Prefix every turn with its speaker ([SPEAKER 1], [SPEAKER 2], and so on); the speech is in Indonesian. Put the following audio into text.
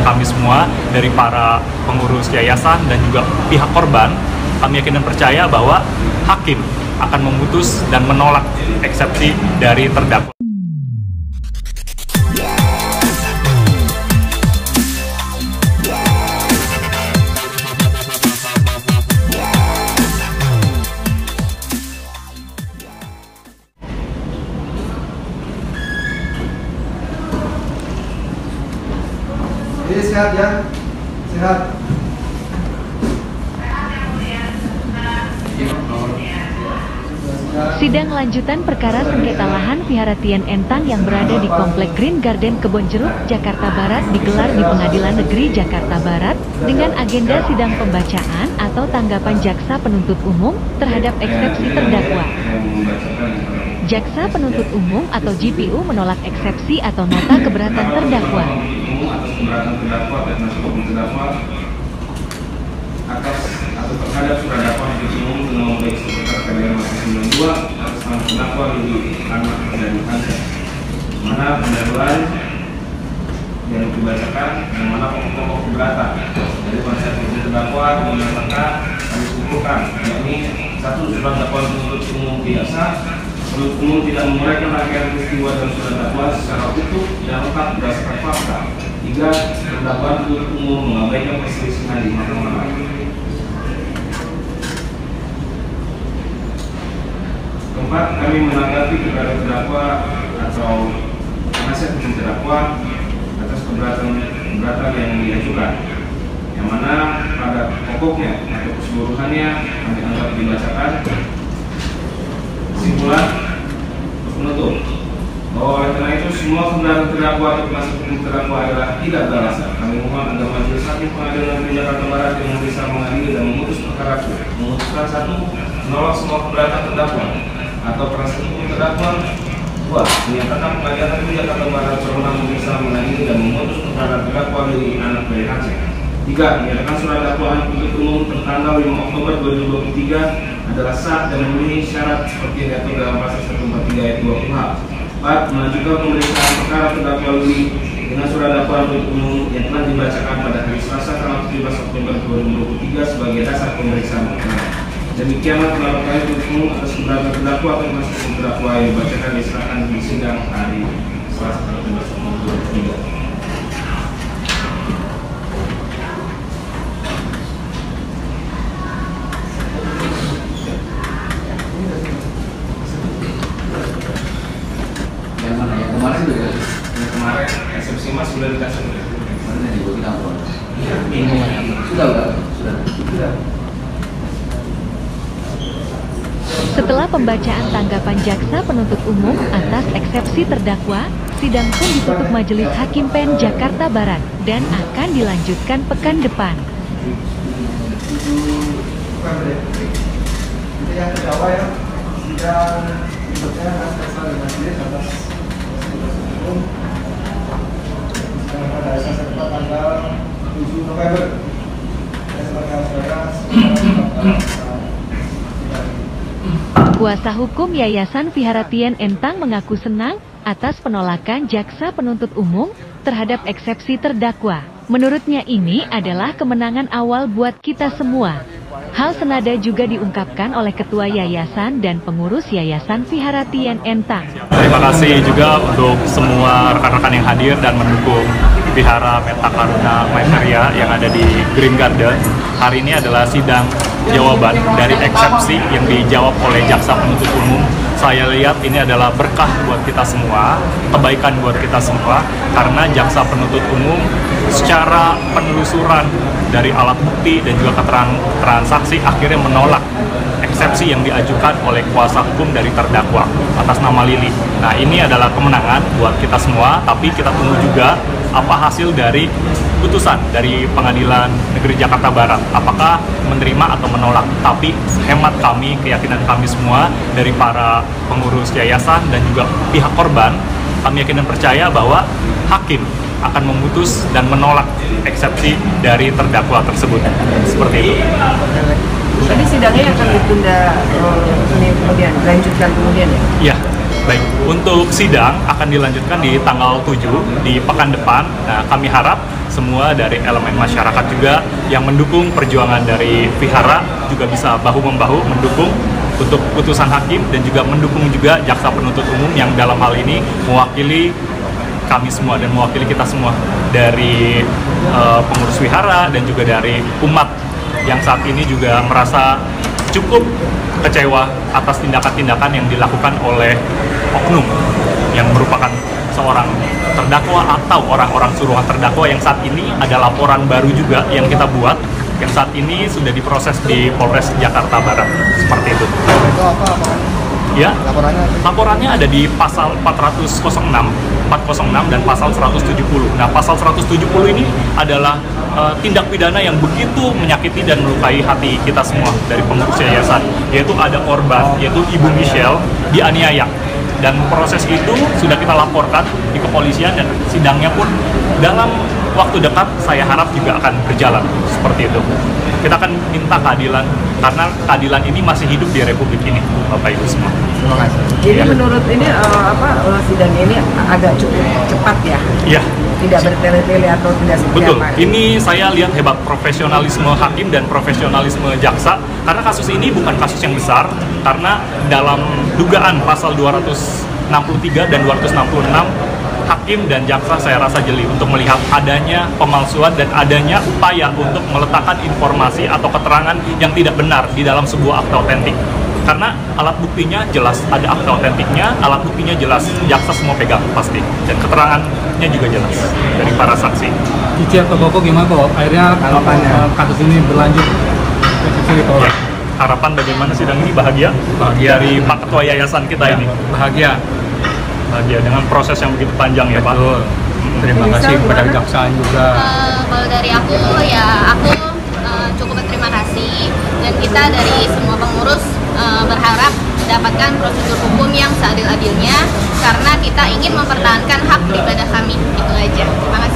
[SPEAKER 1] kami semua dari para pengurus yayasan dan juga pihak korban, kami yakin dan percaya bahwa hakim akan memutus dan menolak eksepsi dari terdakwa.
[SPEAKER 2] Jadi sehat ya, sehat.
[SPEAKER 3] Sidang lanjutan perkara sengketa lahan Vihara Tien Entang yang berada di Komplek Green Garden Kebonjeruk, Jakarta Barat digelar di Pengadilan Negeri Jakarta Barat dengan agenda sidang pembacaan atau tanggapan jaksa penuntut umum terhadap eksepsi terdakwa. Jaksa penuntut umum atau JPU menolak eksepsi atau nota keberatan terdakwa.
[SPEAKER 4] Atas atau terhadap surat dakwaan penuntut umum dengan membaik seputar KDR 92 atas nama terdakwa Lili anak dari Hansa, mana pendahuluan yang dibacakan yang mana pokok-pokok keberatan dari konsep terdakwa menyatakan kami simpulkan, yakni satu, surat dakwaan penuntut umum tidak sah. Penuntut umum tidak menguraikan rangkaian peristiwa dan surat dakwaan secara utuh dan lengkap berdasarkan fakta. Tiga, terdakwa penuntut umum mengabaikan perselisihan di mahkamah. Keempat, kami menanggapi kepada terdakwa atau penasihat hukum terdakwa atas keberatan yang diajukan, yang mana pada pokoknya atau keseluruhannya kami anggap dibacakan. Kesimpulan penuntut bahwa oleh karena itu semua keberatan terdakwa atau penasihat hukum terdakwa adalah tidak beralasan. Kami mohon agar Majelis Hakim Pengadilan Negeri Jakarta Barat yang bisa mengadili dan memutus perkara itu memutuskan satu, menolak semua keberatan terdakwa atau penasihat hukum terdakwa. Dua, menyatakan Pengadilan Negeri Jakarta Barat berwenang bisa mengadili dan memutus perkara terdakwa dari anak dari Hansa. Tiga, menyatakan surat dakwaan penuntut umum tertanggal 5 Oktober 2023 adalah sah dan memenuhi syarat seperti yang diatur dalam pasal 143 ayat 2 KUH. 4. Melanjutkan pemeriksaan perkara terdakwa Lili dengan surat dakwaan penuntut umum yang telah dibacakan pada hari Selasa tanggal 17 Oktober 2023 sebagai dasar pemeriksaan perkara. Demikianlah pendapat penuntut umum atas keberatan terdakwa atau penasihat hukum terdakwa yang dibacakan diserahkan di sidang hari Selasa tanggal 17 Oktober 2023.
[SPEAKER 2] Yang mana? Yang kemarin juga?
[SPEAKER 4] Yang kemarin eksepsi mas sudah dikasih.
[SPEAKER 2] Kemarin yang dibuat bilang apa?
[SPEAKER 4] Iya.
[SPEAKER 2] Sudah.
[SPEAKER 3] Setelah pembacaan tanggapan jaksa penuntut umum atas eksepsi terdakwa, sidang pun ditutup Majelis Hakim PN Jakarta Barat dan akan dilanjutkan pekan depan.
[SPEAKER 2] Itu yang terdakwa ya. Sidang berikutnya pasal 15 atas hukum pada asas tanggal 7 November.
[SPEAKER 3] Kuasa hukum Yayasan Vihara Tien Entang mengaku senang atas penolakan jaksa penuntut umum terhadap eksepsi terdakwa. Menurutnya ini adalah kemenangan awal buat kita semua. Hal senada juga diungkapkan oleh Ketua Yayasan dan pengurus Yayasan Vihara Tien Entang.
[SPEAKER 1] Terima kasih juga untuk semua rekan-rekan yang hadir dan mendukung Vihara Metta Karuna Maiteria yang ada di Green Garden. Hari ini adalah sidang jawaban dari eksepsi yang dijawab oleh jaksa penuntut umum. Saya lihat ini adalah berkah buat kita semua, kebaikan buat kita semua, karena jaksa penuntut umum secara penelusuran dari alat bukti dan juga keterangan saksi akhirnya menolak eksepsi yang diajukan oleh kuasa hukum dari terdakwa atas nama Lili. Nah, ini adalah kemenangan buat kita semua, tapi kita tunggu juga apa hasil dari putusan dari Pengadilan Negeri Jakarta Barat, apakah menerima atau menolak. Tapi hemat kami, keyakinan kami semua dari para pengurus yayasan dan juga pihak korban, kami yakin dan percaya bahwa hakim akan memutus dan menolak eksepsi dari terdakwa tersebut. Seperti itu.
[SPEAKER 5] Jadi sidangnya akan ditunda ini kemudian, dilanjutkan kemudian ya?
[SPEAKER 1] Iya, Baik, untuk sidang akan dilanjutkan di tanggal 7 di pekan depan. Nah, kami harap semua dari elemen masyarakat juga yang mendukung perjuangan dari Vihara juga bisa bahu-membahu mendukung untuk putusan hakim dan juga mendukung juga jaksa penuntut umum yang dalam hal ini mewakili kami semua dan mewakili kita semua dari pengurus Vihara dan juga dari umat yang saat ini juga merasa cukup kecewa atas tindakan-tindakan yang dilakukan oleh oknum yang merupakan seorang terdakwa atau orang-orang suruhan terdakwa yang saat ini ada laporan baru juga yang kita buat yang saat ini sudah diproses di Polres Jakarta Barat seperti itu.
[SPEAKER 2] Itu apa?
[SPEAKER 1] Ya,
[SPEAKER 2] Laporannya?
[SPEAKER 1] laporannya ada di pasal 406 dan pasal 170. Nah, pasal 170 ini adalah tindak pidana yang begitu menyakiti dan melukai hati kita semua dari pengurus yayasan, yaitu ada korban, yaitu Ibu Michelle dianiaya. Dan proses itu sudah kita laporkan di kepolisian dan sidangnya pun dalam waktu dekat saya harap juga akan berjalan seperti itu. Kita akan minta keadilan karena keadilan ini masih hidup di Republik ini, Bapak Ibu semua.
[SPEAKER 2] Terima kasih.
[SPEAKER 5] Jadi
[SPEAKER 1] Ya.
[SPEAKER 5] menurut ini sidang ini agak cukup cepat ya,
[SPEAKER 1] Iya.
[SPEAKER 5] tidak bertele-tele atau tidak seperti
[SPEAKER 1] Betul,
[SPEAKER 5] apa?
[SPEAKER 1] ini saya lihat hebat profesionalisme hakim dan profesionalisme jaksa karena kasus ini bukan kasus yang besar karena dalam dugaan pasal 263 dan 266 hakim dan jaksa saya rasa jeli untuk melihat adanya pemalsuan dan adanya upaya untuk meletakkan informasi atau keterangan yang tidak benar di dalam sebuah akta otentik. Karena alat buktinya jelas, ada akta otentiknya, alat buktinya jelas, jaksa semua pegang pasti, dan keterangannya juga jelas dari para saksi.
[SPEAKER 6] Cici atau Koko gimana kok? Akhirnya kasus ini berlanjut.
[SPEAKER 1] Ya, harapan bagaimana sidang ini bahagia? Dari Pak Ketua Yayasan kita ini.
[SPEAKER 6] Bahagia.
[SPEAKER 1] Bahagia dengan proses yang begitu panjang ya Pak.
[SPEAKER 6] Betul. Terima kasih kepada kejaksaan juga.
[SPEAKER 7] Kalau dari aku ya aku cukup berterima kasih dan kita dari semua pengurus berharap mendapatkan prosedur hukum yang seadil-adilnya karena kita ingin mempertahankan hak pribadi kami. Itu aja. Terima kasih.